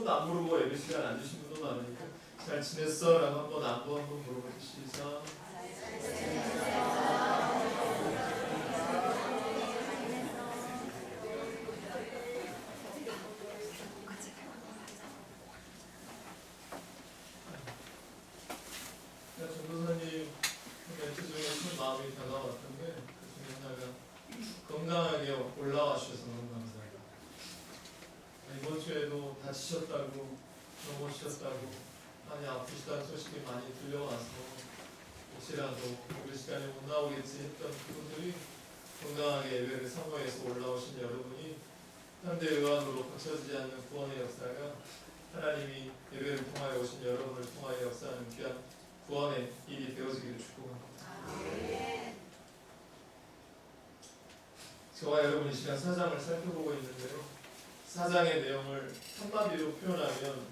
번도 안 물어보고 예배 시간 안 주신 분도 많으니까 잘 지냈어? 라고 한번 안부 한번 물어보듯이 시작. 전도사님 멘트 중에 큰 마음이 다가왔던데 그 중에 하나가 건강하게 올라와 주셔서 너무 감사해요. 이번 주에도 다치셨다고 넘어지셨다고 많이 아프시다는 소식이 많이 들려와서 혹시라도 우리 시간에 못 나오겠지 했던 그분들이 건강하게 예배를 사모해서 올라오신 여러분이 현대의학으로 고쳐지지 않는 구원의 역사가 하나님이 예배를 통하여 오신 여러분을 통하여 역사하는 귀한 구원의 일이 되어지기를 축복합니다. 저와 여러분이 시간 4장을 살펴보고 있는데요. 4장의 내용을 한마디로 표현하면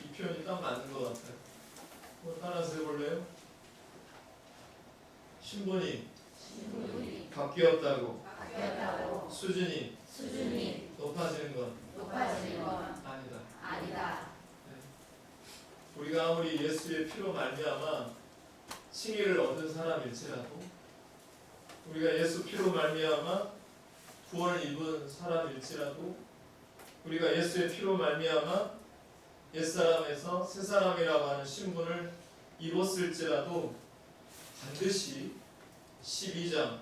이 표현이 딱 맞는 것 같아요. 한번 따라서 해볼래요? 신분이 바뀌었다고 수준이 높아지는 건 아니다. 우리가 아무리 예수의 피로 말미암아 칭의를 얻은 사람일지라도 우리가 예수 피로 말미암아 구원을 입은 사람일지라도 우리가 예수의 피로 말미암아 옛사람에서 새사람이라고 하는 신분을 입었을지라도 반드시 12장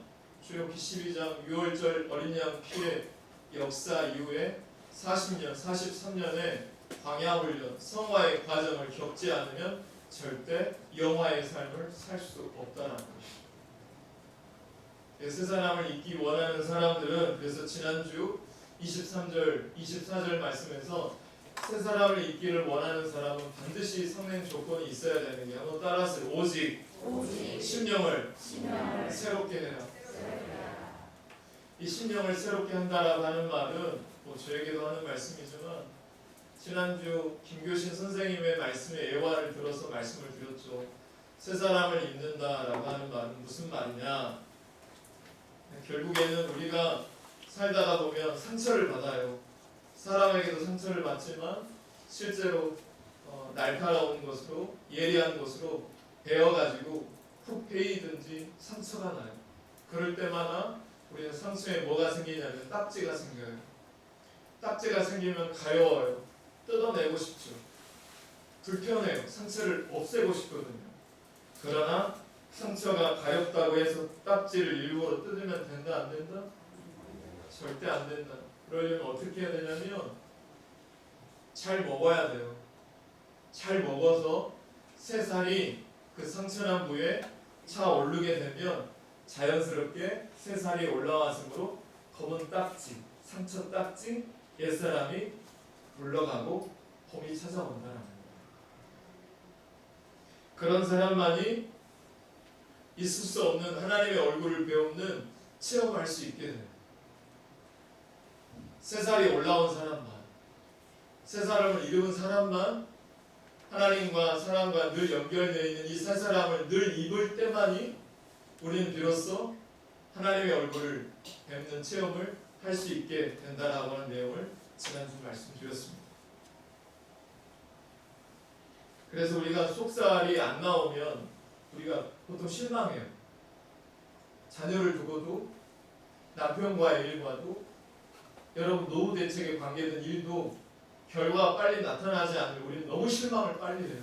출애굽기 12장 6월절 어린 양 피의 역사 이후에 40년, 43년의 광야훈련, 성화의 과정을 겪지 않으면 절대 영화의 삶을 살 수 없다는 것입니다. 새 사람을 잊기 원하는 사람들은 그래서 지난주 23절, 24절 말씀에서 새 사람을 잊기를 원하는 사람은 반드시 성행 조건이 있어야 되는 게 한번 따라서 오직 심령을 새롭게 해라. 이 심령을 새롭게 한다라고 하는 말은 저에게도 하는 말씀이지만 지난주 김교신 선생님의 말씀의 예화를 들어서 말씀을 드렸죠. 새 사람을 입는다라고 하는 말은 무슨 말이냐? 결국에는 우리가 살다가 보면 상처를 받아요. 사람에게도 상처를 받지만 실제로 날카로운 것으로 예리한 것으로 베어가지고 푹 베이든지 상처가 나요. 그럴 때마다 우리는 상처에 뭐가 생기냐면 딱지가 생겨요. 딱지가 생기면 가려워요. 뜯어내고 싶죠. 불편해요. 상처를 없애고 싶거든요. 그러나 상처가 가렵다고 해서 딱지를 일부러 뜯으면 된다 안 된다? 절대 안 된다. 그러려면 어떻게 해야 되냐면 잘 먹어야 돼요. 잘 먹어서 새살이 그 상처난 부위에 차 오르게 되면 자연스럽게 새살이 올라와서므로 검은 딱지, 상처 딱지, 옛사람이 물러가고 봄이 찾아온다는 거예요. 그런 사람만이 있을 수 없는 하나님의 얼굴을 배우는 체험할 수 있게 돼요. 새살이 올라온 사람만, 새 사람을 이루은 사람만 하나님과 사람과 늘 연결되어 있는 이 새 사람을 늘 입을 때만이 우리는 비로소 하나님의 얼굴을 뵙는 체험을 할 수 있게 된다라고 하는 내용을 지난주 말씀드렸습니다. 그래서 우리가 속살이 안 나오면 우리가 보통 실망해요. 자녀를 두고도 남편과의 일과도 여러분 노후 대책에 관계된 일도 결과가 빨리 나타나지 않으면 우리는 너무 실망을 빨리 해요.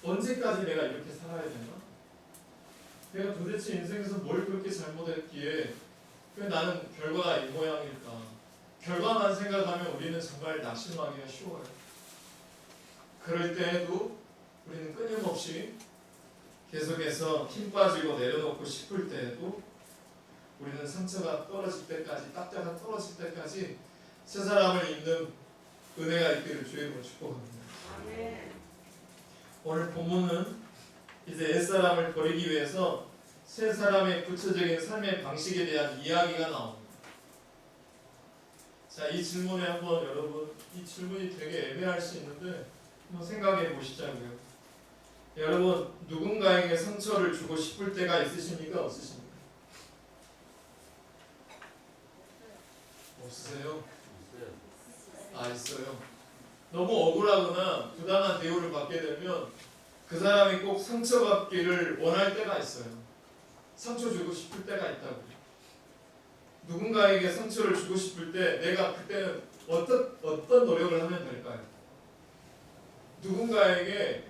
언제까지 내가 이렇게 살아야 되나? 내가 도대체 인생에서 뭘 그렇게 잘못했기에 왜 나는 결과가 이 모양일까? 결과만 생각하면 우리는 정말 낙심하기가 쉬워요. 그럴 때에도 우리는 끊임없이 계속해서 힘 빠지고 내려놓고 싶을 때에도 우리는 상처가 떨어질 때까지, 딱자가 떨어질 때까지 새 사람을 입는 은혜가 있기를 주님으로 축복합니다. 오늘 본문은 이제 옛사람을 버리기 위해서 새 사람의 구체적인 삶의 방식에 대한 이야기가 나옵니다. 자, 이 질문에 한번 여러분, 이 질문이 되게 애매할 수 있는데 한번 생각해 보시자고요. 여러분, 누군가에게 상처를 주고 싶을 때가 있으십니까? 없으십니까? 없으세요? 다 있어요. 너무 억울하거나 부당한 대우를 받게 되면 그 사람이 꼭 상처받기를 원할 때가 있어요. 상처 주고 싶을 때가 있다고. 누군가에게 상처를 주고 싶을 때 내가 그때는 어떤 노력을 하면 될까요? 누군가에게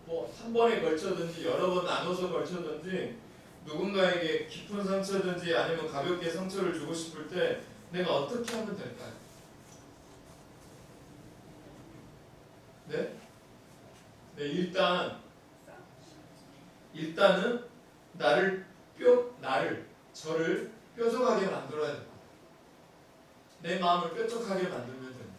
뭐 한 번에 걸쳐든지 여러 번 나눠서 걸쳐든지 누군가에게 깊은 상처든지 아니면 가볍게 상처를 주고 싶을 때 내가 어떻게 하면 될까요? 네? 네, 일단은 저를 뾰족하게 만들어야 됩니다. 내 마음을 뾰족하게 만들면 됩니다.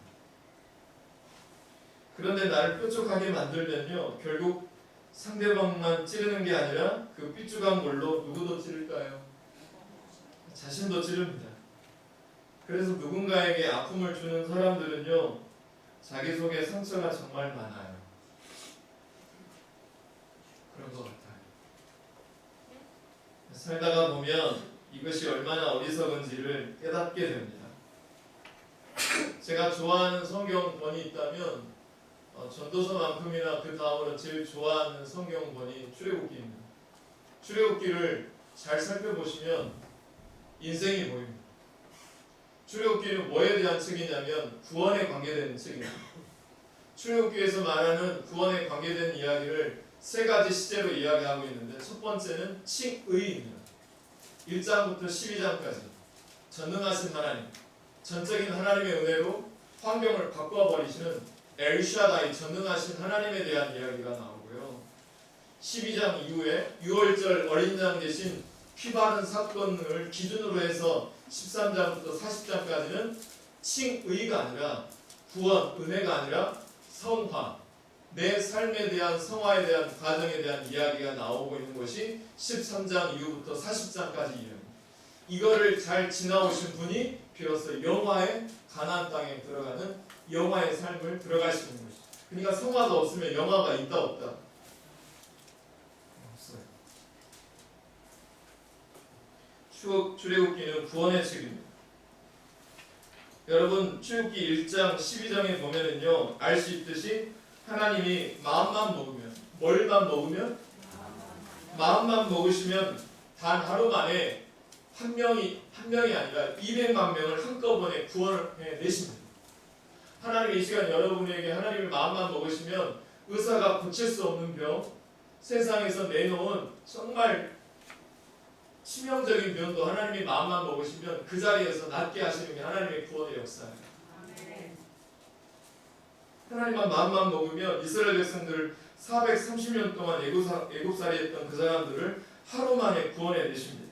그런데 나를 뾰족하게 만들면요, 결국 상대방만 찌르는 게 아니라 그 삐죽한 걸로 누구도 찌를까요? 자신도 찌릅니다. 그래서 누군가에게 아픔을 주는 사람들은요, 자기 속에 상처가 정말 많아요. 그런 것 같아요. 살다가 보면 이것이 얼마나 어리석은지를 깨닫게 됩니다. 제가 좋아하는 성경권이 있다면 전도서만큼이나 그 다음으로 제일 좋아하는 성경권이 출애굽기입니다. 출애굽기를 잘 살펴보시면 인생이 보입니다. 출애굽기는 뭐에 대한 책이냐면 구원에 관계된 책입니다. 출애굽기에서 말하는 구원에 관계된 이야기를 세 가지 시제로 이야기하고 있는데 첫 번째는 칭의입니다. 1장부터 12장까지 전능하신 하나님, 전적인 하나님의 은혜로 환경을 바꿔버리시는 엘샤다이 전능하신 하나님에 대한 이야기가 나오고요. 12장 이후에 6월절 어린 양 대신 피 바른 사건을 기준으로 해서 13장부터 40장까지는 칭의가 아니라 구원, 은혜가 아니라 성화, 내 삶에 대한 성화에 대한 과정에 대한 이야기가 나오고 있는 것이 13장 이후부터 40장까지 이야기입니다. 이거를 잘 지나오신 분이 비로소 영화의 가나안 땅에 들어가는 영화의 삶을 들어갈 수 있는 것이죠. 그러니까 성화가 없으면 영화가 있다 없다? 없어요. 출애굽기는 구원의 책입니다. 여러분 출애굽기 1장 12장에 보면은요, 알 수 있듯이 하나님이 마음만 먹으면, 뭘만 먹으면? 마음만 먹으시면 단 하루 만에 한 명이 아니라 200만 명을 한꺼번에 구원해 내십니다. 하나님이 이 시간 여러분에게 하나님의 마음만 먹으시면 의사가 고칠 수 없는 병, 세상에서 내놓은 정말 치명적인 병도 하나님이 마음만 먹으시면 그 자리에서 낫게 하시는 게 하나님의 구원의 역사예요. 하나님만 마음만 먹으면 이스라엘 백성들을 430년 동안 애국살이 했던 그 사람들을 하루 만에 구원해 내십니다.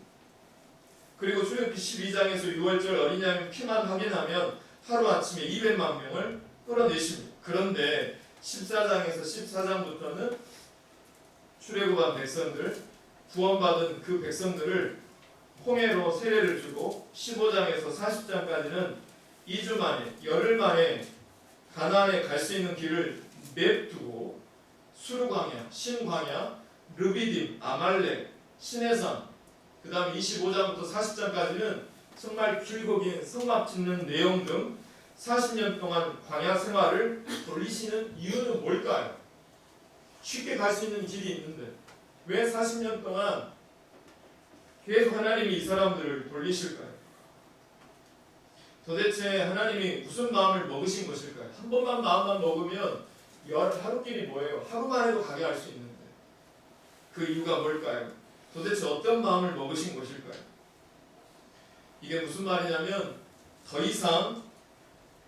그리고 출애굽기 12장에서 6월절 어린 양 피만 확인하면 하루아침에 200만 명을 끌어내십니다. 그런데 14장에서 14장부터는 출애굽한 백성들, 구원받은 그 백성들을 홍해로 세례를 주고 15장에서 40장까지는 2주 만에, 열흘 만에 가나안에 갈 수 있는 길을 냅두고 수르광야, 신광야, 르비딤, 아말렉, 시내산, 그 다음 25장부터 40장까지는 정말 길고 긴 성막 짓는 내용 등 40년 동안 광야 생활을 돌리시는 이유는 뭘까요? 쉽게 갈 수 있는 길이 있는데 왜 40년 동안 계속 하나님이 이 사람들을 돌리실까요? 도대체 하나님이 무슨 마음을 먹으신 것일까요? 한 번만 마음만 먹으면 하루길이 뭐예요? 하루만 해도 가게 할 수 있는데 그 이유가 뭘까요? 도대체 어떤 마음을 먹으신 것일까요? 이게 무슨 말이냐면 더 이상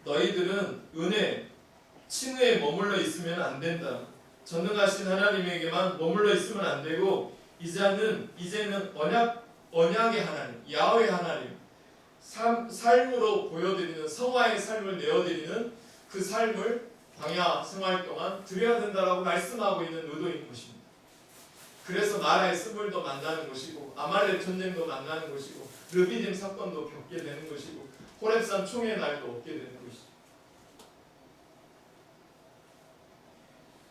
너희들은 칭의에 머물러 있으면 안 된다. 전능하신 하나님에게만 머물러 있으면 안 되고 이제는 언약의 하나님, 야훼 하나님, 삶으로 보여드리는 성화의 삶을 내어드리는 그 삶을 광야 생활 동안 드려야 된다라고 말씀하고 있는 의도인 것입니다. 그래서 나라의 스물도 만나는 것이고 아말렉 전쟁도 만나는 것이고 르비딤 사건도 겪게 되는 것이고 호렙산 총의 날도 얻게 되는 것이죠.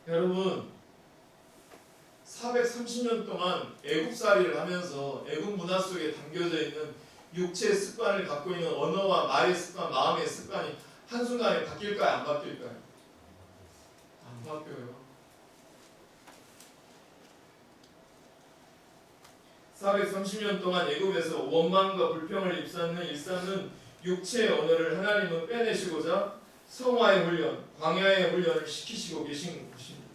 여러분 430년 동안 애국살이를 하면서 애국 문화 속에 담겨져 있는 육체의 습관을 갖고 있는 언어와 말의 습관, 마음의 습관이 한순간에 바뀔까요? 안 바뀔까요? 안 바뀌어요. 430년 동안 애굽에서 원망과 불평을 일삼는 육체의 언어를 하나님은 빼내시고자 성화의 훈련, 광야의 훈련을 시키시고 계신 것입니다.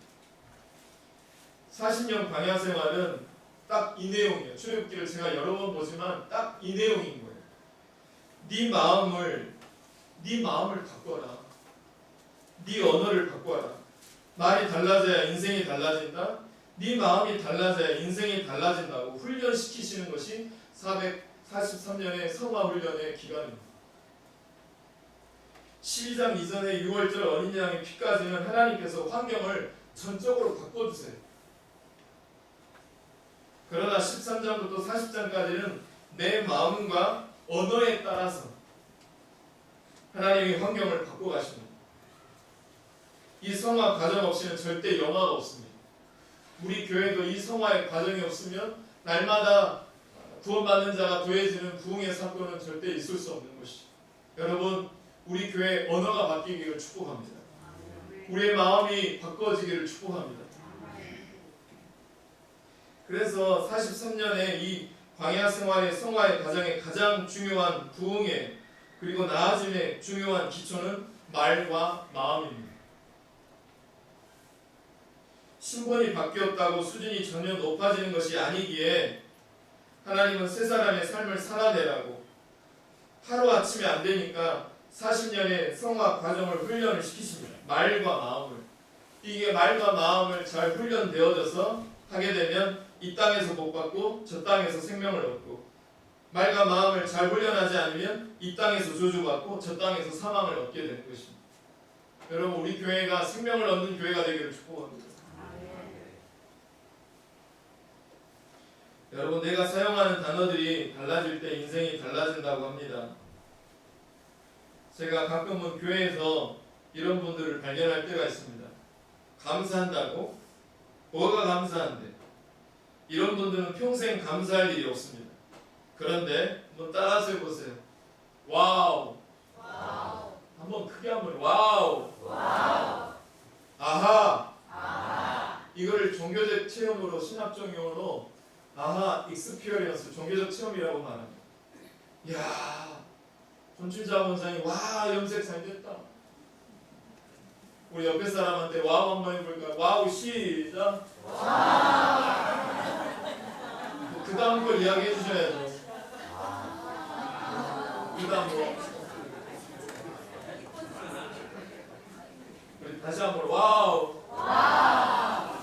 40년 광야 생활은 딱 이 내용이에요. 출애굽기를 제가 여러 번 보지만 딱 이 내용인 거예요. 네 마음을 바꿔라. 네 언어를 바꿔라. 말이 달라져야 인생이 달라진다. 네 마음이 달라져야 인생이 달라진다고 훈련시키시는 것이 443년의 성화 훈련의 기간입니다. 12장 이전의 6월절 어린 양의 피까지는 하나님께서 환경을 전적으로 바꿔주세요. 그러나 13장부터 40장까지는 내 마음과 언어에 따라서 하나님이 환경을 바꿔가십니다. 이 성화 과정 없이는 절대 영화가 없습니다. 우리 교회도 이 성화의 과정이 없으면 날마다 구원받는 자가 더해지는 부흥의 사건은 절대 있을 수 없는 것이죠. 여러분, 우리 교회 언어가 바뀌기를 축복합니다. 우리의 마음이 바꿔지기를 축복합니다. 그래서 43년의 이 광야 생활의 성화의 과정의 가장 중요한 부흥의 그리고 나아짐의 중요한 기초는 말과 마음입니다. 신분이 바뀌었다고 수준이 전혀 높아지는 것이 아니기에 하나님은 새 사람의 삶을 살아내라고 하루아침에 안 되니까 40년의 성화 과정을 훈련을 시키십니다. 말과 마음을. 이게 말과 마음을 잘 훈련되어져서 하게 되면 이 땅에서 복받고 저 땅에서 생명을 얻고, 말과 마음을 잘 훈련하지 않으면 이 땅에서 저주받고 저 땅에서 사망을 얻게 되는 것입니다. 여러분, 우리 교회가 생명을 얻는 교회가 되기를 축복합니다. 여러분, 내가 사용하는 단어들이 달라질 때 인생이 달라진다고 합니다. 제가 가끔은 교회에서 이런 분들을 발견할 때가 있습니다. 감사한다고? 뭐가 감사한데? 이런 분들은 평생 감사할 일이 없습니다. 그런데 한번 따라서 해보세요. 와우. 와우. 한번 크게 한번 와우. 와우. 아하. 아하. 이거를 종교적 체험으로, 신학적 용어로 아하 익스피리언스, 종교적 체험이라고 말합니다. 이야, 전춘자 원장이 와 염색 잘 됐다. 우리 옆에 사람한테 와우 한번 해볼까요? 와우 시작. 와우. 그 다음 걸 이야기해 주셔야죠. 그 다음 거. 우리 다시 한번 와우. 와우.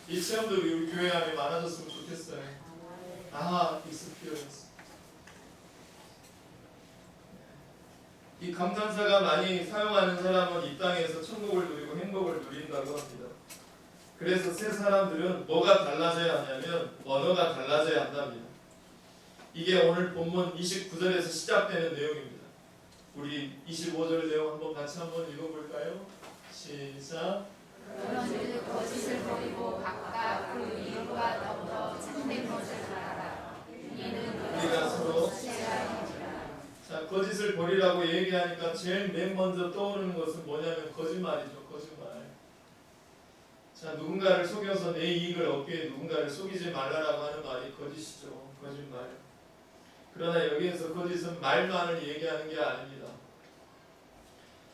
이 체험들이 우리 교회 안에 많아졌으면 좋겠어요. 아하 익스피리언스. 이 감탄사가 많이 사용하는 사람은 이 땅에서 천국을 누리고 행복을 누린다고 합니다. 그래서 새 사람들은 뭐가 달라져야 하냐면 언어가 달라져야 한답니다. 이게 오늘 본문 29절에서 시작되는 내용입니다. 우리 25절 내용 한번 같이 한번 읽어볼까요? 시작. 너희는 거짓을 버리고 각각 그 이름과 더불어 참된 것을 알아라. 이는 우리가 서로 자, 거짓을 버리라고 얘기하니까 제일 맨 먼저 떠오르는 것은 뭐냐면 거짓말이죠. 거짓말. 자, 누군가를 속여서 내 이익을 얻기 위해 누군가를 속이지 말라라고 하는 말이 거짓이죠. 거짓말. 그러나 여기에서 거짓은 말만을 얘기하는 게 아닙니다.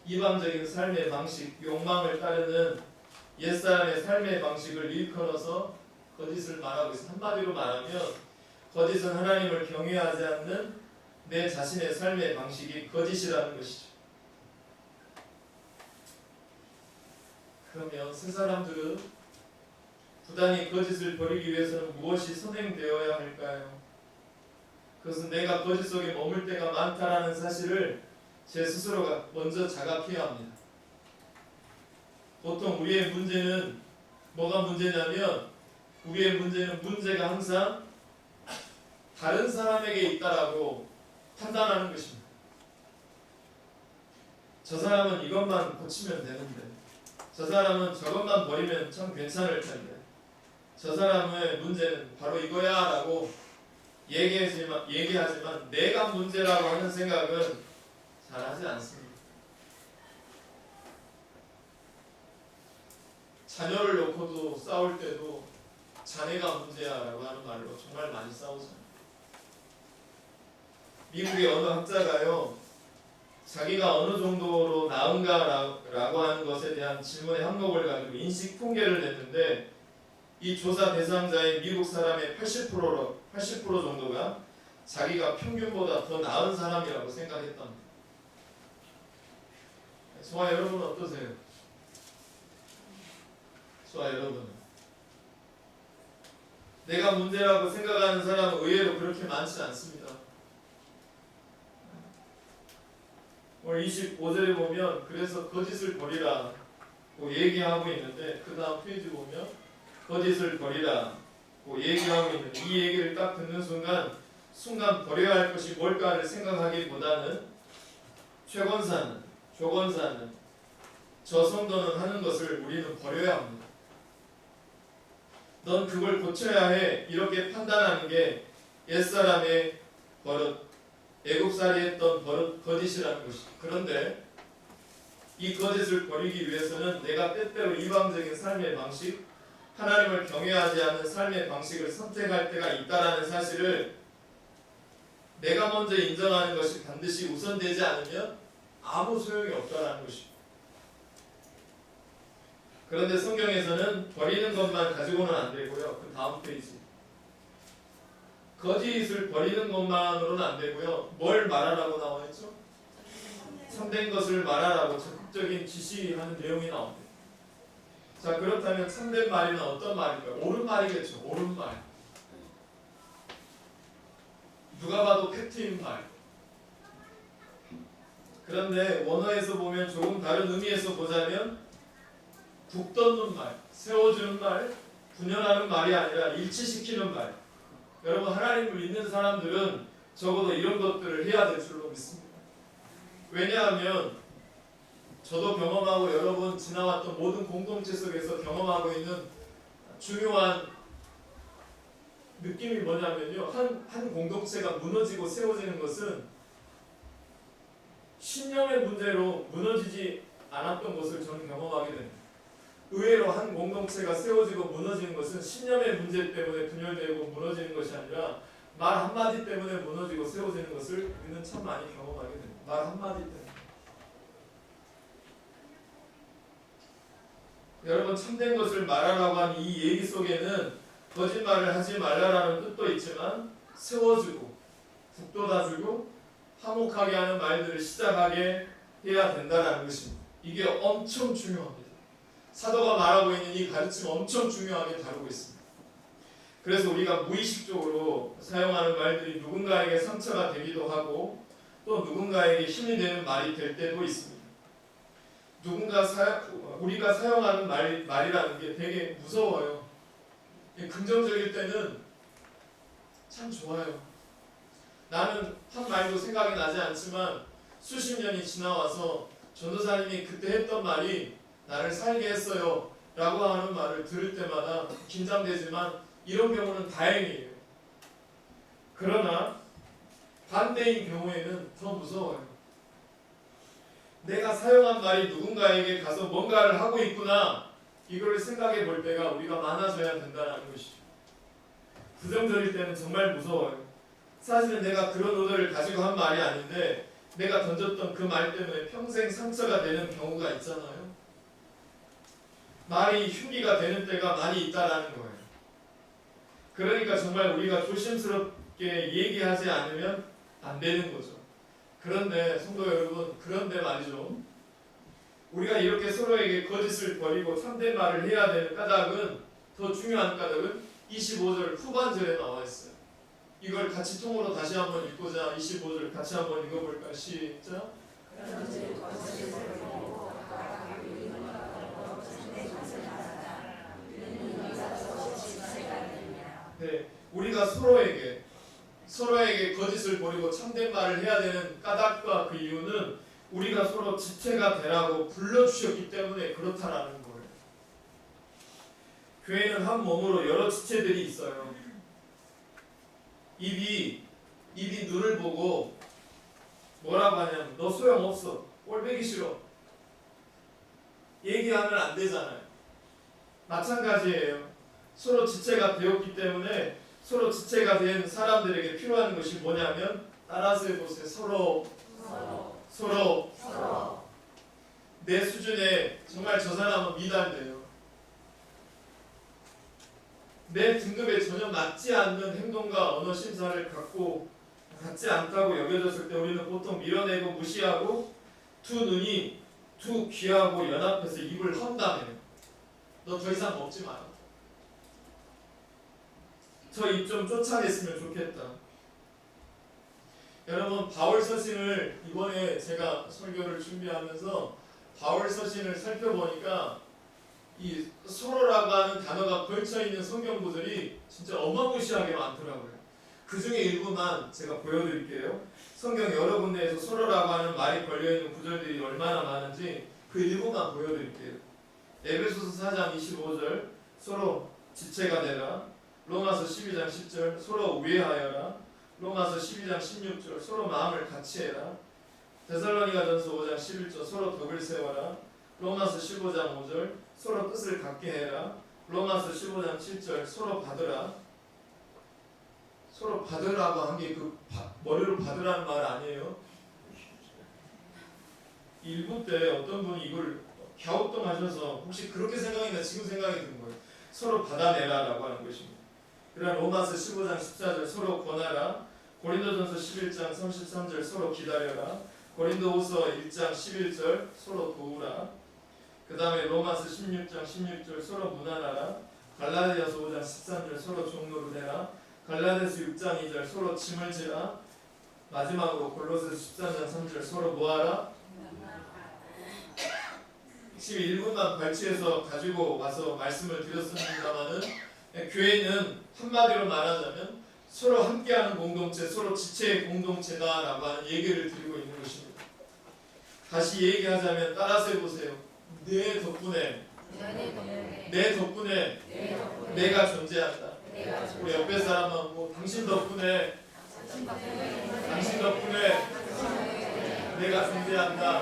이방적인 삶의 방식, 욕망을 따르는 옛사람의 삶의 방식을 일컬어서 거짓을 말하고 있습니다. 한마디로 말하면 거짓은 하나님을 경외하지 않는 내 자신의 삶의 방식이 거짓이라는 것이죠. 그러면 새 사람들은 부단히 거짓을 버리기 위해서는 무엇이 선행되어야 할까요? 그것은 내가 거짓 속에 머물 때가 많다라는 사실을 제 스스로가 먼저 자각해야 합니다. 보통 우리의 문제는 뭐가 문제냐면 우리의 문제는 문제가 항상 다른 사람에게 있다라고 판단하는 것입니다. 저 사람은 이것만 고치면 되는데, 저 사람은 저것만 버리면 참 괜찮을 텐데, 저 사람의 문제는 바로 이거야 라고 얘기하지만 내가 문제라고 하는 생각은 잘 하지 않습니다. 자녀를 놓고도 싸울 때도 자네가 문제야라고 하는 말로 정말 많이 싸우잖아요. 미국의 어느 학자가요, 자기가 어느 정도로 나은가라고 하는 것에 대한 질문의 항목을 가지고 인식 통계를 냈는데, 이 조사 대상자의 미국 사람의 80% 정도가 자기가 평균보다 더 나은 사람이라고 생각했답니다. 저와 여러분은 어떠세요? 저와 여러분은 내가 문제라고 생각하는 사람은 의외로 그렇게 많지 않습니다. 오늘 25절에 보면 그래서 거짓을 버리라고 얘기하고 있는데, 그 다음 페이지 보면 거짓을 버리라고 얘기하고 있는데, 이 얘기를 딱 듣는 순간 버려야 할 것이 뭘까를 생각하기보다는 조건사는 저 성도는 하는 것을 우리는 버려야 합니다. 넌 그걸 고쳐야 해, 이렇게 판단하는 게 옛사람의 버릇, 애국살이 했던 버릇, 거짓이라는 것이죠. 그런데 이 거짓을 버리기 위해서는 내가 때때로 이방적인 삶의 방식, 하나님을 경외하지 않는 삶의 방식을 선택할 때가 있다는 사실을 내가 먼저 인정하는 것이 반드시 우선되지 않으면 아무 소용이 없다는 것입니다. 그런데 성경에서는 버리는 것만 가지고는 안 되고요. 그 다음 페이지, 거짓을 버리는 것만으로는 안 되고요. 뭘 말하라고 나와 있죠? 참된 것을 말하라고 적극적인 지시하는 내용이 나옵니다. 자, 그렇다면 참된 말이는 어떤 말일까요? 옳은 말이겠죠. 옳은 말. 누가 봐도 팩트인 말. 그런데 원어에서 보면 조금 다른 의미에서 보자면 북돋는 말, 세워주는 말, 분열하는 말이 아니라 일치시키는 말. 여러분, 하나님을 믿는 사람들은 적어도 이런 것들을 해야 될 줄로 믿습니다. 왜냐하면 저도 경험하고 여러분 지나왔던 모든 공동체 속에서 경험하고 있는 중요한 느낌이 뭐냐면요, 한 공동체가 무너지고 세워지는 것은 신념의 문제로 무너지지 않았던 것을 저는 경험하게 됩니다. 의외로 한 공동체가 세워지고 무너지는 것은 신념의 문제 때문에 분열되고 무너지는 것이 아니라 말 한마디 때문에 무너지고 세워지는 것을 우리는 참 많이 경험하게 됩니다. 말 한마디 때문에. 여러분, 참된 것을 말하라고 한 이 얘기 속에는 거짓말을 하지 말라라는 뜻도 있지만 세워주고 북돋아주고 화목하게 하는 말들을 시작하게 해야 된다는 것입니다. 이게 엄청 중요합니다. 사도가 말하고 있는 이 가르침은 엄청 중요하게 다루고 있습니다. 그래서 우리가 무의식적으로 사용하는 말들이 누군가에게 상처가 되기도 하고 또 누군가에게 힘이 되는 말이 될 때도 있습니다. 우리가 사용하는 말이라는 게 되게 무서워요. 긍정적일 때는 참 좋아요. 나는 한 말도 생각이 나지 않지만 수십 년이 지나와서 전도사님이 그때 했던 말이 나를 살게 했어요 라고 하는 말을 들을 때마다 긴장되지만 이런 경우는 다행이에요. 그러나 반대인 경우에는 더 무서워요. 내가 사용한 말이 누군가에게 가서 뭔가를 하고 있구나, 이걸 생각해 볼 때가 우리가 많아져야 된다는 것이죠. 부정적일 때는 정말 무서워요. 사실은 내가 그런 의도를 가지고 한 말이 아닌데 내가 던졌던 그 말 때문에 평생 상처가 되는 경우가 있잖아요. 말이 흉기가 되는 때가 많이 있다라는 거예요. 그러니까 정말 우리가 조심스럽게 얘기하지 않으면 안 되는 거죠. 그런데 성도 여러분, 그런데 말이죠, 우리가 이렇게 서로에게 거짓을 버리고 참된 말을 해야 되는 까닭은, 더 중요한 까닭은 25절 후반절에 나와 있어요. 이걸 같이 통으로 다시 한번 읽고자 25절 같이 한번 읽어볼까요? 시작. 네, 우리가 서로에게 거짓을 버리고 참된 말을 해야 되는 까닭과 그 이유는 우리가 서로 지체가 되라고 불러주셨기 때문에 그렇다라는 거예요. 교회는 한 몸으로 여러 지체들이 있어요. 입이 눈을 보고 뭐라고 하냐면 너 소용없어. 꼴보기 싫어. 얘기하면 안 되잖아요. 마찬가지예요. 서로 지체가 되었기 때문에 서로 지체가 된 사람들에게 필요한 것이 뭐냐면 따라서 해보세요. 서로 내 수준에 정말 저 사람은 미달돼요. 내 등급에 전혀 맞지 않는 행동과 언어 심사를 갖지 않다고 여겨졌을 때 우리는 보통 밀어내고 무시하고 두 귀하고 연합해서 입을 험담해요. 너 더 이상 먹지 마라. 저 입 좀 쫓아냈으면 좋겠다. 여러분 바울 서신을 이번에 제가 설교를 준비하면서 바울 서신을 살펴보니까 이 서로라고 하는 단어가 걸쳐있는 성경구들이 진짜 어마무시하게 많더라고요. 그 중에 일부만 제가 보여드릴게요. 성경 여러 군데에서 서로라고 하는 말이 걸려있는 구절들이 얼마나 많은지 그 일부만 보여드릴게요. 에베소서 4장 25절 서로 지체가 되라. 로마서 12장 10절 서로 우애하여라. 로마서 12장 16절 서로 마음을 같이 해라. 데살로니가전서 5장 11절 서로 덕을 세워라. 로마서 15장 5절 서로 뜻을 같게 해라. 로마서 15장 7절 서로 받으라. 서로 받으라고 한 게 그 머리로 받으라는 말 아니에요. 일부 때 어떤 분이 이걸 갸우뚱하셔서 혹시 그렇게 생각이나 지금 생각이 든 거예요. 서로 받아내라라고 하는 것입니다. 그러나 로마서 15장 14절 서로 권하라. 고린도전서 11장 33절 서로 기다려라. 고린도후서 1장 11절 서로 도우라. 그 다음에 로마서 16장 16절 서로 무난하라. 갈라디아서 5장 13절 서로 종로를 해라. 갈라디아서 6장 2절 서로 짐을 지라. 마지막으로 골로새서 13장 3절 서로 모아라. 지금 1분만 발췌해서 가지고 와서 말씀을 드렸습니다만은 교회는 한마디로 말하자면 서로 함께하는 공동체, 서로 지체의 공동체다라고 하는 얘기를 드리고 있는 것입니다. 다시 얘기하자면 따라서 해보세요. 내 덕분에 내가 존재한다. 우리 옆에 사람하고 당신 덕분에 내가 존재한다.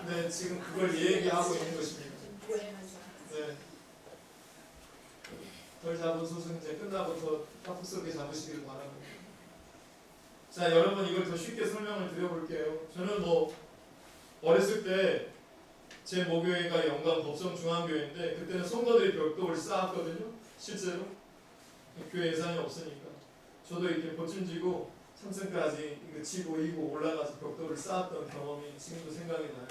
네, 지금 그걸 얘기하고 있는 것입니다. 네. 덜 잡은 소승 이제 끝나고 더 파폭스럽게 잡으시길 바랍니다. 자, 여러분 이걸 더 쉽게 설명을 드려볼게요. 저는 어렸을 때 제 모교회가 영광 법성 중앙교회인데 그때는 성도들이 벽돌을 쌓았거든요. 실제로 교회 예산이 없으니까 저도 이렇게 버침지고 3층까지 이거 지고 이고 올라가서 벽돌을 쌓았던 경험이 지금도 생각이 나요.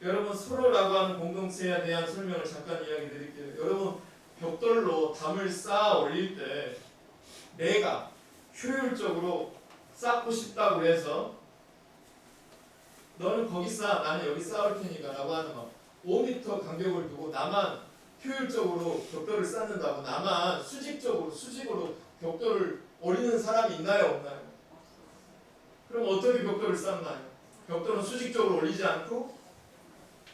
여러분 서로라고 하는 공동체에 대한 설명을 잠깐 이야기 드릴게요. 여러분 벽돌로 담을 쌓아 올릴 때 내가 효율적으로 쌓고 싶다고 해서 너는 거기 쌓아 나는 여기 쌓을 테니까 라고 하는 5m 간격을 두고 나만 효율적으로 벽돌을 쌓는다고 나만 수직으로 벽돌을 올리는 사람이 있나요 없나요? 그럼 어떻게 벽돌을 쌓나요? 벽돌은 수직적으로 올리지 않고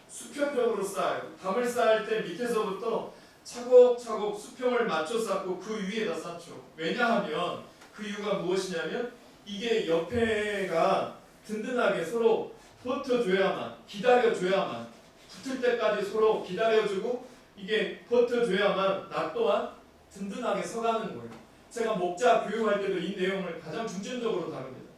수평적으로 쌓아요. 담을 쌓을 때 밑에서부터 차곡차곡 수평을 맞춰 쌓고 그 위에다 쌓죠. 왜냐하면 그 이유가 무엇이냐면 이게 옆에가 든든하게 서로 버텨줘야만 기다려줘야만 붙을 때까지 서로 기다려주고 이게 버텨줘야만 나 또한 든든하게 서가는 거예요. 제가 목자 교육할 때도 이 내용을 가장 중점적으로 다룹니다.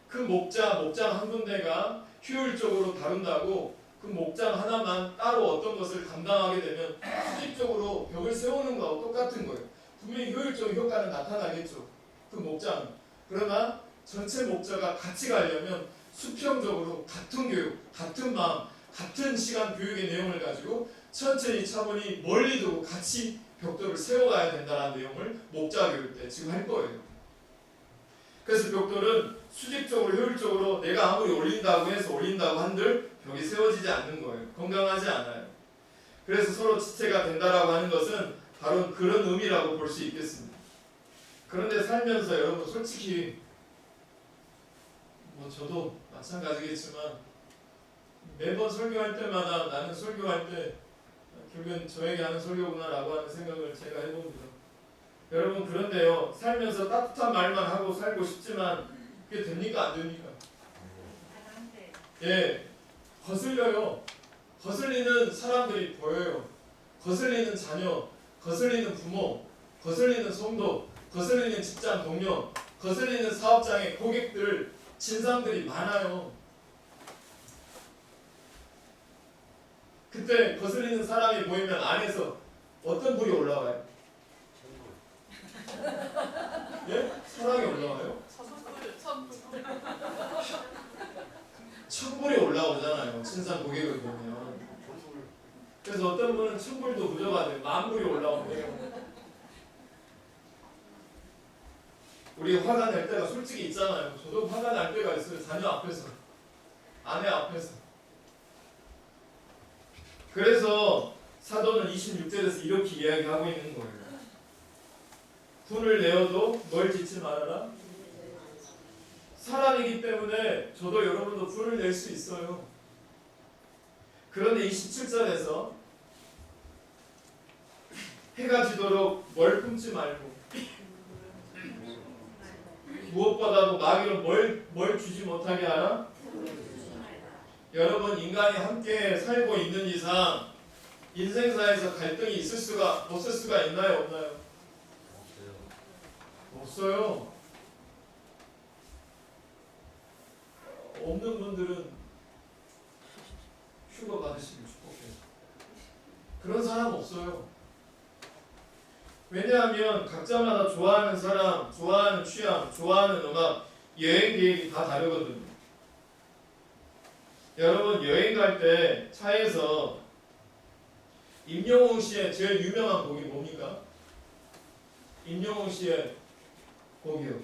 그 목장 한 군데가 효율적으로 다룬다고 그 목장 하나만 따로 어떤 것을 감당하게 되면 수직적으로 벽을 세우는 거하고 똑같은 거예요. 분명히 효율적인 효과는 나타나겠죠. 그 목장은. 그러나 전체 목자가 같이 가려면 수평적으로 같은 교육, 같은 마음, 같은 시간 교육의 내용을 가지고 천천히 차분히 멀리 두고 같이 벽돌을 세워가야 된다는 내용을 목자 교육 때 지금 할 거예요. 그래서 벽돌은 수직적으로 효율적으로 내가 아무리 올린다고 한들 벽이 세워지지 않는 거예요. 건강하지 않아요. 그래서 서로 지체가 된다라고 하는 것은 바로 그런 의미라고 볼 수 있겠습니다. 그런데 살면서 여러분 솔직히 저도 마찬가지겠지만 매번 설교할 때마다 나는 설교할 때 결국은 저에게 하는 설교구나라고 하는 생각을 제가 해봅니다. 여러분 그런데요, 살면서 따뜻한 말만 하고 살고 싶지만 그게 됩니까 안 됩니까? 예, 거슬려요. 거슬리는 사람들이 보여요. 거슬리는 자녀, 거슬리는 부모, 거슬리는 성도, 거슬리는 직장 동료, 거슬리는 사업장의 고객들, 진상들이 많아요. 그때 거슬리는 사람이 모이면 안에서 어떤 불이 올라와요? 예? 사랑이 올라와요? 천불이 올라오잖아요. 친상 고객을 보면. 그래서 어떤 분은 천불도 부족하대요. 만불이 올라온대요. 우리 화가 날 때가 솔직히 있잖아요. 저도 화가 날 때가 있어요. 자녀 앞에서, 아내 앞에서. 그래서 사도는 26절에서 이렇게 이야기하고 있는 거예요. 분을 내어도 뭘 짓지 말아라. 사람이기 때문에 저도 여러분도 분을 낼 수 있어요. 그런데 27절에서 해가 지도록 뭘 품지 말고 무엇보다도 마귀로 뭘 주지 못하게 하라. 여러분 인간이 함께 살고 있는 이상 인생사에서 갈등이 없을 수가 있나요? 없나요? 없어요. 없는 분들은 휴가 받으시길 축복해요. 그런 사람 없어요. 왜냐하면 각자마다 좋아하는 사람, 좋아하는 취향, 좋아하는 음악, 여행 계획이 다 다르거든요. 여러분 여행 갈 때 차에서 임영웅 씨의 제일 유명한 곡이 뭡니까? 임영웅 씨의 곡이요.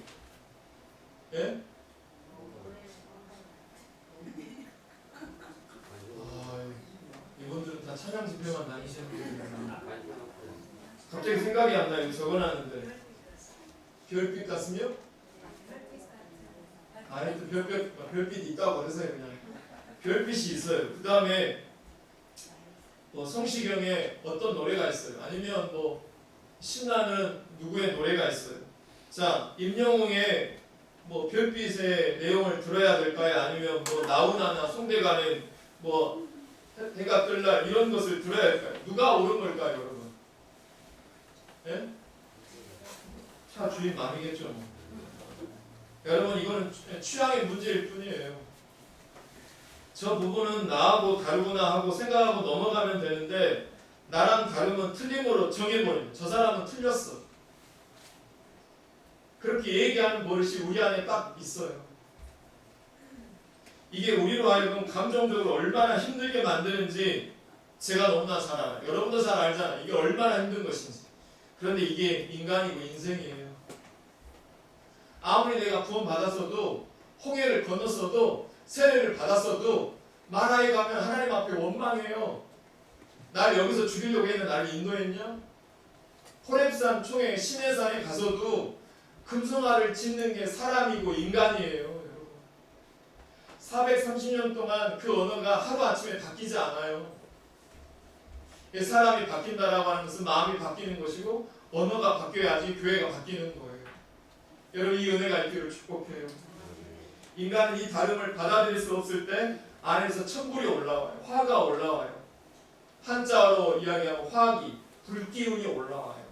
예? 이분들은 다 찬양 집회만 다니시는 분들이구나. 갑자기 생각이 안 나요. 적어놨는데 별빛 같으며? 하여튼 별빛이 있다고 그러세요. 그냥 별빛이 있어요. 그 다음에 뭐 성시경의 어떤 노래가 있어요. 아니면 뭐 신나는 누구의 노래가 있어요. 자, 임영웅의 뭐 별빛의 내용을 들어야 될까요? 아니면 뭐 나훈아나 송대관의 뭐 해가 뜰 날 이런 것을 들어야 할까요? 누가 옳은 걸까요, 여러분? 예? 차 주인 마음이겠죠. 뭐. 여러분 이거는 취향의 문제일 뿐이에요. 저 부분은 나하고 다르구나 하고 생각하고 넘어가면 되는데 나랑 다르면 틀림으로 정해버립니다. 저 사람은 틀렸어. 그렇게 얘기하는 버릇이 우리 안에 딱 있어요. 이게 우리로 하여금 감정적으로 얼마나 힘들게 만드는지 제가 너무나 잘 알아요. 여러분도 잘 알잖아요. 이게 얼마나 힘든 것인지. 그런데 이게 인간이고 인생이에요. 아무리 내가 구원받았어도 홍해를 건넜어도 세례를 받았어도 마라에 가면 하나님 앞에 원망해요. 날 여기서 죽이려고 했는데 나를 인도했냐? 호렙산 총회 시내산에 가서도 금송아를 짓는 게 사람이고 인간이에요. 여러분. 430년 동안 그 언어가 하루아침에 바뀌지 않아요. 사람이 바뀐다라고 하는 것은 마음이 바뀌는 것이고 언어가 바뀌어야지 교회가 바뀌는 거예요. 여러분 이 은혜가 있기를 축복해요. 인간은 이 다름을 받아들일 수 없을 때 안에서 천불이 올라와요. 화가 올라와요. 한자어로 이야기하면 화기, 불기운이 올라와요.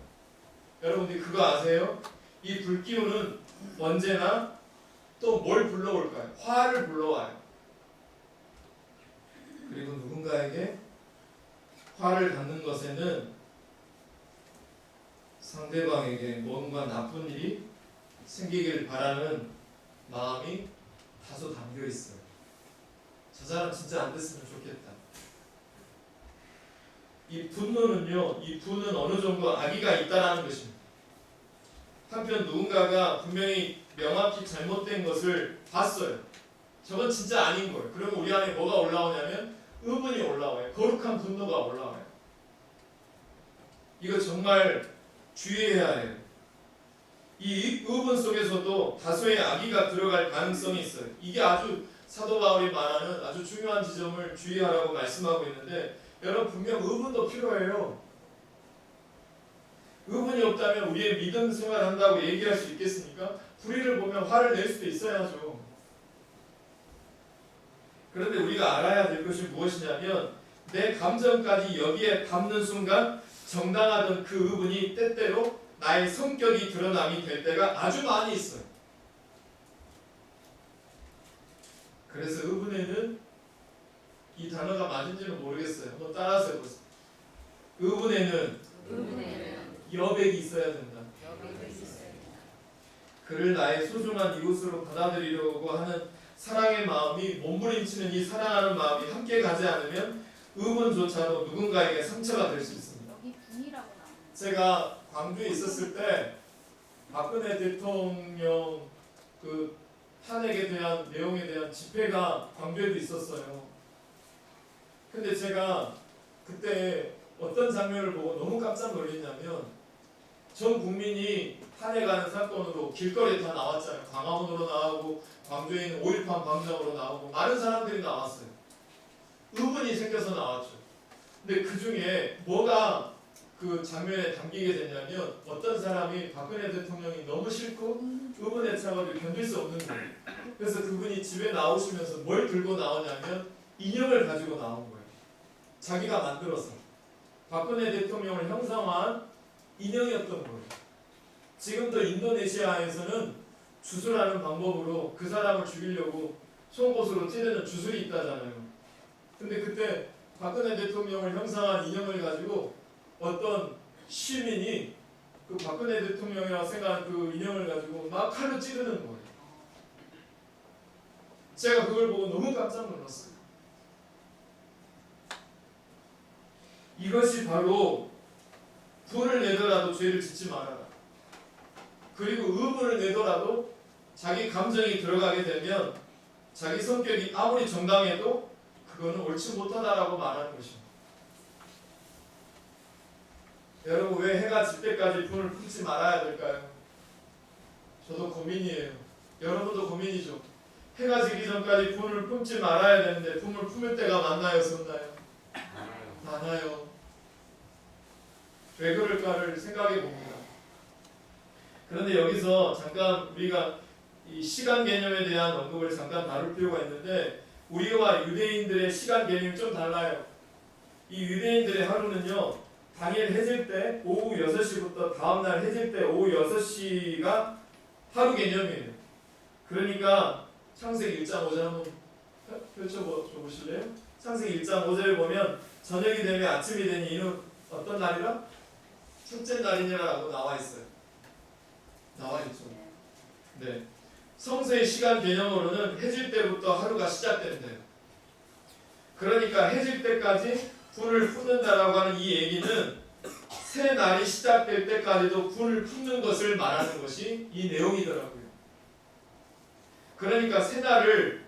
여러분들이 그거 아세요? 이 불기운은 언제나 또 뭘 불러올까요? 화를 불러와요. 그리고 누군가에게 화를 갖는 것에는 상대방에게 뭔가 나쁜 일이 생기길 바라는 마음이 다소 담겨 있어요. 저 사람 진짜 안 됐으면 좋겠다. 이 분노는요, 이 분은 어느 정도 악의가 있다라는 것입니다. 한편 누군가가 분명히 명확히 잘못된 것을 봤어요. 저건 진짜 아닌 거예요. 그러면 우리 안에 뭐가 올라오냐면 의분이 올라와요. 거룩한 분노가 올라와요. 이거 정말 주의해야 해요. 이 의분 속에서도 다소의 악의가 들어갈 가능성이 있어요. 이게 아주 사도 바울이 말하는 아주 중요한 지점을 주의하라고 말씀하고 있는데 여러분 분명 의분도 필요해요. 의분이 없다면 우리의 믿음 생활한다고 얘기할 수 있겠습니까? 불의를 보면 화를 낼 수도 있어야죠. 그런데 우리가 알아야 될 것이 무엇이냐면 내 감정까지 여기에 담는 순간 정당하던 그 의분이 때때로 나의 성격이 드러남이 될 때가 아주 많이 있어요. 그래서 의분에는 이 단어가 맞은지는 모르겠어요. 한번 따라서 해보세요. 의분에는 여백이 있어야 된다. 그를 나의 소중한 이웃으로 받아들이려고 하는 사랑의 마음이 몸부림치는 이 사랑하는 마음이 함께 가지 않으면 의문조차도 누군가에게 상처가 될 수 있습니다. 여기 분이라고 나와. 제가 광주에 있었을 때 박근혜 대통령 그 탄핵에 대한 내용에 대한 집회가 광주에도 있었어요. 근데 제가 그때 어떤 장면을 보고 너무 깜짝 놀랐냐면 전 국민이 탄핵하는 사건으로 길거리에 다 나왔잖아요. 광화문으로 나오고 광주에 있는 5.18 광장으로 나오고 많은 사람들이 나왔어요. 의문이 생겨서 나왔죠. 근데 그 중에 뭐가 그 장면에 담기게 됐냐면 어떤 사람이 박근혜 대통령이 너무 싫고 의문에 차가지고 견딜 수 없는 거예요. 그래서 그분이 집에 나오시면서 뭘 들고 나오냐면 인형을 가지고 나온 거예요. 자기가 만들어서 박근혜 대통령을 형상화한 인형이었던 거예요. 지금도 인도네시아에서는 주술하는 방법으로 그 사람을 죽이려고 송곳으로 찌르는 주술이 있다잖아요. 근데 그때 박근혜 대통령을 형상한 인형을 가지고 어떤 시민이 그 박근혜 대통령이라고 생각하는 그 인형을 가지고 막 칼로 찌르는 거예요. 제가 그걸 보고 너무 깜짝 놀랐어요. 이것이 바로 분을 내더라도 죄를 짓지 말아라. 그리고 의문을 내더라도 자기 감정이 들어가게 되면 자기 성격이 아무리 정당해도 그거는 옳지 못하다라고 말하는 것입니다. 여러분 왜 해가 질 때까지 분을 품지 말아야 될까요? 저도 고민이에요. 여러분도 고민이죠. 해가 지기 전까지 분을 품지 말아야 되는데 분을 품을 때가 많나요? 없나요? 많아요. 왜 그럴까를 생각해 봅니다. 그런데 여기서 잠깐 우리가 이 시간 개념에 대한 언급을 잠깐 다룰 필요가 있는데 우리와 유대인들의 시간 개념이 좀 달라요. 이 유대인들의 하루는요. 당일 해질 때 오후 6시부터 다음날 해질 때 오후 6시가 하루 개념이에요. 그러니까 창세기 1장 5절 한번 펼쳐보실래요? 창세기 1장 5절을 보면 저녁이 되면 아침이 되니 이는 어떤 날이라? 첫째 날이니라고 나와 있어요. 나와 있죠. 네. 성서의 시간 개념으로는 해질 때부터 하루가 시작된대요. 그러니까 해질 때까지 분을 품는다라고 하는 이 얘기는 새 날이 시작될 때까지도 분을 품는 것을 말하는 것이 이 내용이더라고요. 그러니까 새 날을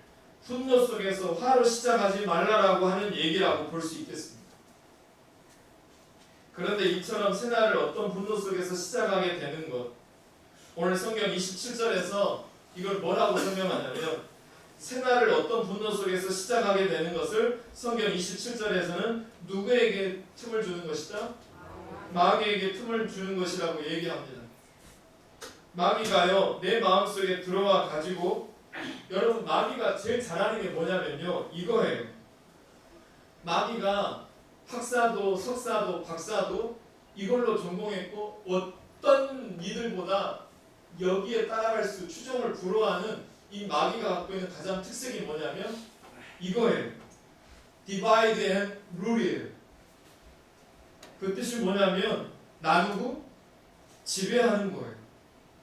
분노 속에서 화로 시작하지 말라라고 하는 얘기라고 볼 수 있겠습니다. 그런데 이처럼 새 날을 어떤 분노 속에서 시작하게 되는 것, 오늘 성경 27절에서 이걸 뭐라고 설명하냐면 새날을 어떤 분노 속에서 시작하게 되는 것을 성경 27절에서는 누구에게 틈을 주는 것이다? 마귀에게 틈을 주는 것이라고 얘기합니다. 마귀가요 내 마음속에 들어와 가지고 여러분 마귀가 제일 잘하는 게 뭐냐면요 이거예요. 마귀가 학사도 석사도 박사도 이걸로 전공했고 어떤 이들보다 여기에 따라갈 수 추종을 불허하는 이 마귀가 갖고 있는 가장 특색이 뭐냐면 이거예요. Divide and rule이에요. 그 뜻이 뭐냐면 나누고 지배하는 거예요.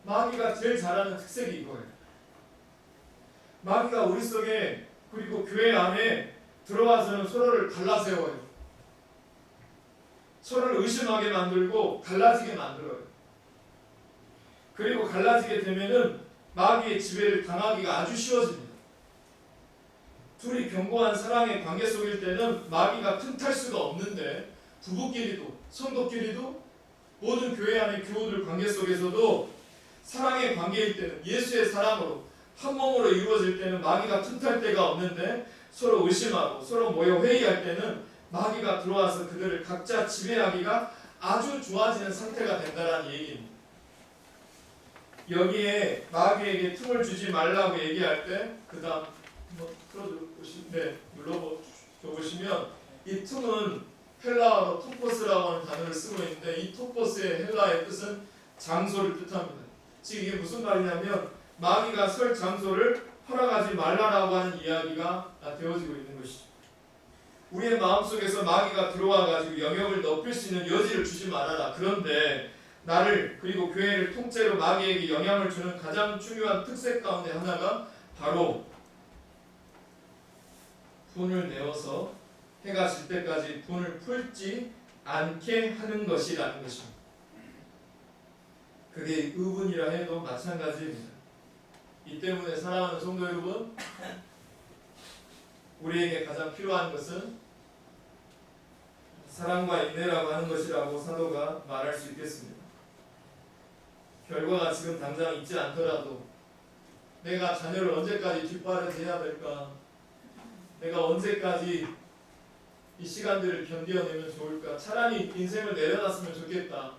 마귀가 제일 잘하는 특색이 이거예요. 마귀가 우리 속에 그리고 교회 안에 들어와서는 서로를 갈라세워요. 서로를 의심하게 만들고 갈라지게 만들어요. 그리고 갈라지게 되면은 마귀의 지배를 당하기가 아주 쉬워집니다. 둘이 견고한 사랑의 관계 속일 때는 마귀가 틈탈 수가 없는데 부부끼리도 성도끼리도 모든 교회 안의 교우들 관계 속에서도 사랑의 관계일 때는 예수의 사랑으로 한 몸으로 이루어질 때는 마귀가 틈탈 데가 없는데 서로 의심하고 서로 모여 회의할 때는 마귀가 들어와서 그들을 각자 지배하기가 아주 좋아지는 상태가 된다는 얘기입니다. 여기에 마귀에게 틈을 주지 말라고 얘기할 때 그 다음 눌러보시면 이 틈은 헬라어로 토포스라고 하는 단어를 쓰고 있는데 이 토포스의 헬라어의 뜻은 장소를 뜻합니다. 즉 이게 무슨 말이냐면 마귀가 설 장소를 허락하지 말라라고 하는 이야기가 되어지고 있는 것이죠. 우리의 마음속에서 마귀가 들어와가지고 영역을 넓힐 수 있는 여지를 주지 말아라. 그런데 나를 그리고 교회를 통째로 마귀에게 영향을 주는 가장 중요한 특색 가운데 하나가 바로 분을 내어서 해가 질 때까지 분을 풀지 않게 하는 것이라는 것입니다. 그게 의분이라 해도 마찬가지입니다. 이 때문에 사랑하는 성도 여러분, 우리에게 가장 필요한 것은 사랑과 인내라고 하는 것이라고 사도가 말할 수 있겠습니다. 결과가 지금 당장 있지 않더라도 내가 자녀를 언제까지 뒷바라지해야 될까? 내가 언제까지 이 시간들을 견뎌내면 좋을까? 차라리 인생을 내려놨으면 좋겠다.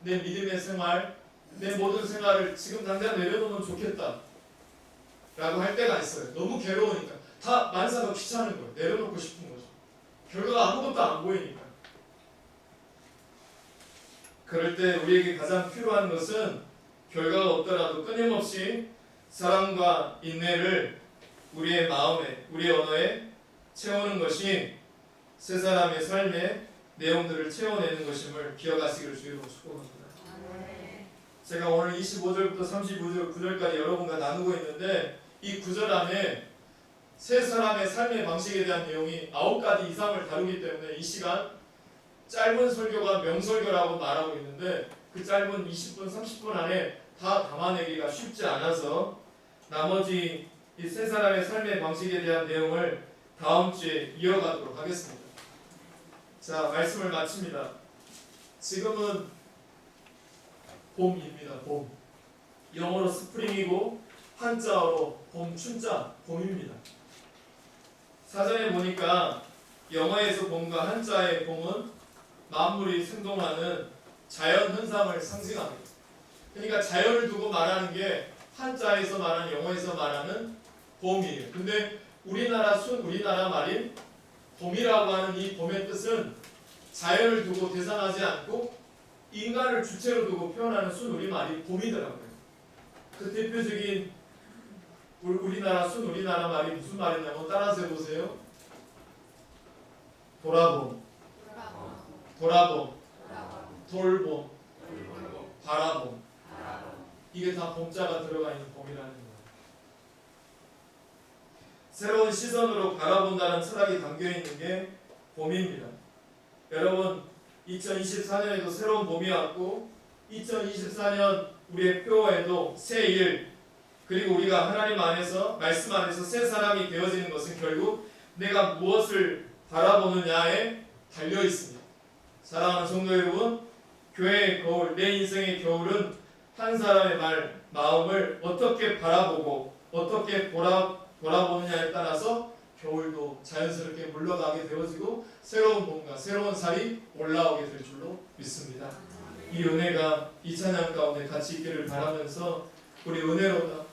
내 믿음의 생활, 내 모든 생활을 지금 당장 내려놓으면 좋겠다 라고 할 때가 있어요. 너무 괴로우니까 다 만사가 귀찮은 거예요. 내려놓고 싶은 거죠. 결과가 아무것도 안 보이니까. 그럴 때 우리에게 가장 필요한 것은 결과가 없더라도 끊임없이 사랑과 인내를 우리의 마음에, 우리의 언어에 채우는 것이 세 사람의 삶의 내용들을 채워내는 것임을 기억하시기를 주의로 축복합니다. 제가 오늘 25절부터 35절까지 여러분과 나누고 있는데 이 구절 안에 세 사람의 삶의 방식에 대한 내용이 9가지 이상을 다루기 때문에 이 시간 짧은 설교가 명설교라고 말하고 있는데 그 짧은 20분, 30분 안에 다 담아내기가 쉽지 않아서 나머지 이 세 사람의 삶의 방식에 대한 내용을 다음 주에 이어가도록 하겠습니다. 자, 말씀을 마칩니다. 지금은 봄입니다. 봄. 영어로 스프링이고 한자어로 봄, 춘자, 봄입니다. 사전에 보니까 영어에서 봄과 한자의 봄은 만물이 생동하는 자연 현상을 상징합니다. 그러니까 자연을 두고 말하는 게 한자에서 말하는 영어에서 말하는 봄이에요. 근데 우리나라 말인 봄이라고 하는 이 봄의 뜻은 자연을 두고 계산하지 않고 인간을 주체로 두고 표현하는 순우리말이 봄이더라고요. 그 대표적인 우리나라 말이 무슨 말이냐면 따라서 해보세요. 돌아봄, 돌봄, 바라봄. 이게 다 봄자가 들어가 있는 봄이라는 거예요. 새로운 시선으로 바라본다는 철학이 담겨있는 게 봄입니다. 여러분 2024년에도 새로운 봄이 왔고 2024년 우리의 표어에도 새 일 그리고 우리가 하나님 안에서 말씀 안에서 새 사람이 되어지는 것은 결국 내가 무엇을 바라보느냐에 달려 있습니다. 사랑하는 성도 여러분, 교회의 거울, 내 인생의 겨울은 한 사람의 마음을 어떻게 바라보고 어떻게 돌아보느냐에 따라서 겨울도 자연스럽게 물러가게 되어지고 새로운 봄과 새로운 살이 올라오게 될 줄로 믿습니다. 이 은혜가 이 찬양 가운데 같이 있기를 바라면서 우리 은혜로다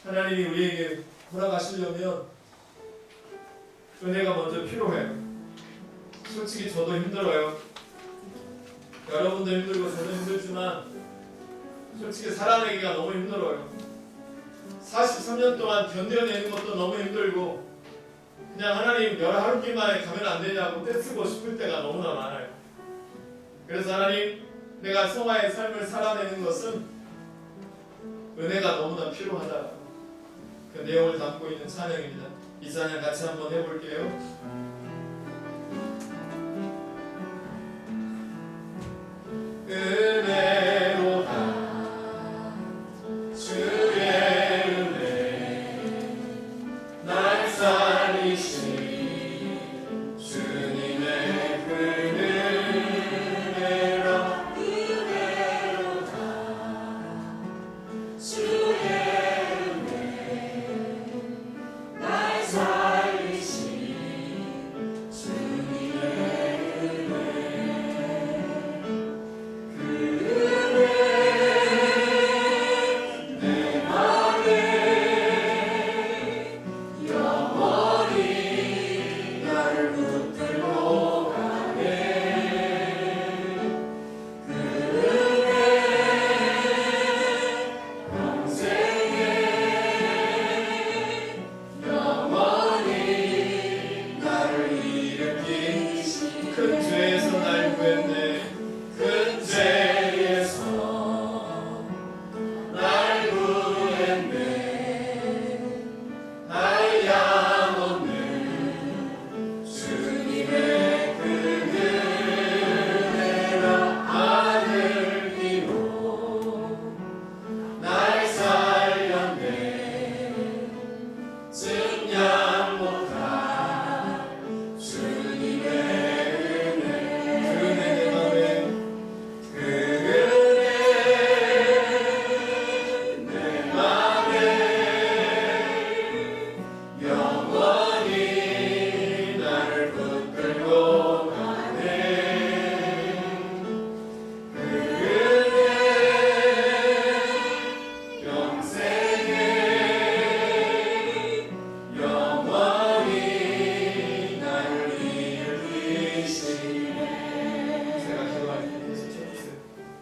하나님이 우리에게 허락하시려면 은혜가 먼저 필요해요. 솔직히 저도 힘들어요. 여러분도 힘들고 저도 힘들지만 솔직히 살아내기가 너무 힘들어요. 43년 동안 견뎌내는 것도 너무 힘들고 그냥 하나님 하루 끼만에 가면 안 되냐고 떼쓰고 싶을 때가 너무나 많아요. 그래서 하나님 내가 성화의 삶을 살아내는 것은 은혜가 너무나 필요하다. 그 내용을 담고 있는 찬양입니다. 이 찬양 같이 한번 해볼게요. 은혜로다 주의 은혜 날 살리신 주님의 그 은혜라 은혜로다 주의 은혜 날 살리신 구했네. 큰 죄에서 날 구했네. 한량없는 주님의 그 은혜라 하늘 위로 날 살렸네. 증량 못할 주님의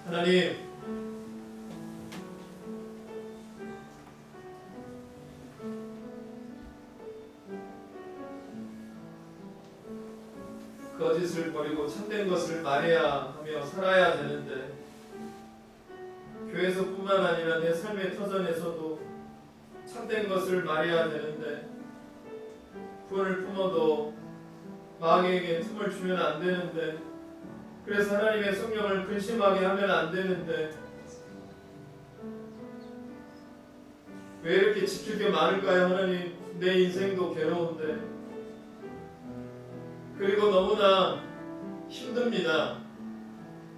하나님, 거짓을 버리고 참된 것을 말해야 하며 살아야 되는데 교회에서뿐만 아니라 내 삶의 터전에서도 참된 것을 말해야 되는데 구원을 품어도 마귀에게 틈을 주면 안 되는데 그래서 하나님의 성령을 근심하게 하면 안 되는데 왜 이렇게 지킬 게 많을까요? 하나님, 내 인생도 괴로운데 그리고 너무나 힘듭니다.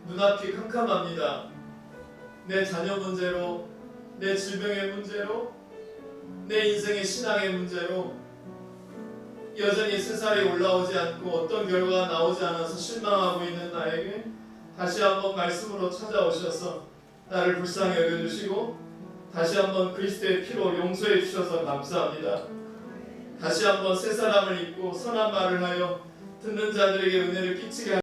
눈앞이 캄캄합니다. 내 자녀 문제로, 내 질병의 문제로, 내 인생의 신앙의 문제로 여전히 새살이 올라오지 않고 어떤 결과가 나오지 않아서 실망하고 있는 나에게 다시 한번 말씀으로 찾아오셔서 나를 불쌍히 여겨주시고 다시 한번 그리스도의 피로 용서해 주셔서 감사합니다. 다시 한번 새 사람을 입고 선한 말을 하여 듣는 자들에게 은혜를 끼치게